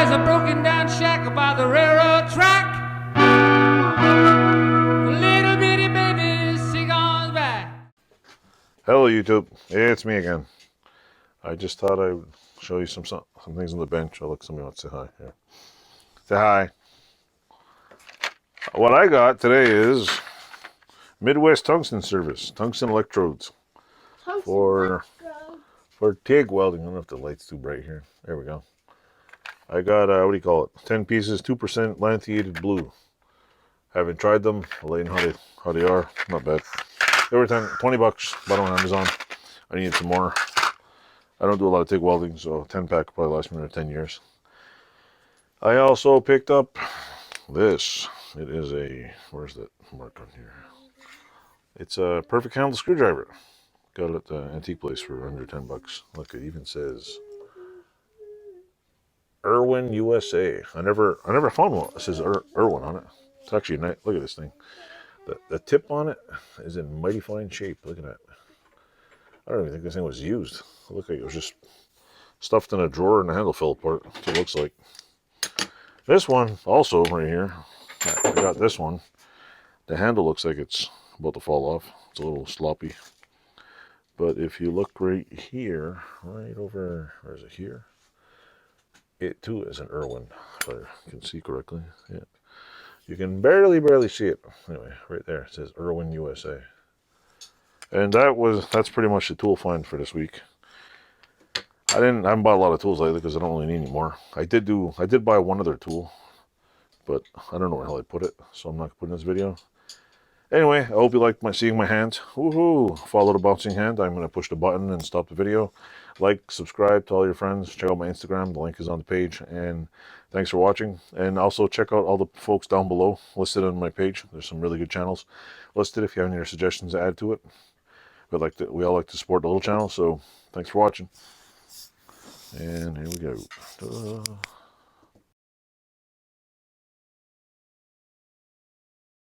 There's a broken down shack by the railroad track. Little bitty baby, sing on back. Hello YouTube, it's me again. I just thought I would show you some things on the bench. Oh look, somebody wants to say hi here. Say hi. What I got today is Midwest Tungsten Service, tungsten electrodes for TIG welding. I don't know if the light's too bright here. There we go. I got, what do you call it? 10 pieces, 2% lithiated blue. Haven't tried them. I'll let you know how they are. Not bad. They were 20 bucks. Bought on Amazon. I needed some more. I don't do a lot of TIG welding, so 10 pack will probably last me another 10 years. I also picked up this. It is a, where's that mark on here? It's a perfect handle screwdriver. Got it at the antique place for under 10 bucks. Look, it even says Irwin USA. I never found one. It says Irwin on it. It's actually nice. Look at this thing. The tip on it is in mighty fine shape. Look at that. I don't even think this thing was used. It looked like it was just stuffed in a drawer and the handle fell apart. That's what it looks like. This one also right here. I got this one. The handle looks like it's about to fall off. It's a little sloppy. But if you look right here, right over, where is it here? It too is an Irwin, if I can see correctly. Yeah. You can barely see it. Anyway, right there, it says Irwin USA. And that's pretty much the tool find for this week. I haven't bought a lot of tools lately because I don't really need any more. I did buy one other tool, but I don't know where the hell I put it, so I'm not putting this video. Anyway, I hope you liked seeing my hands. Woohoo! Follow the bouncing hand. I'm going to push the button and stop the video. Like, subscribe to all your friends. Check out my Instagram. The link is on the page. And thanks for watching. And also check out all the folks down below listed on my page. There's some really good channels listed if you have any suggestions to add to it. We all like to support the little channel. So thanks for watching. And here we go.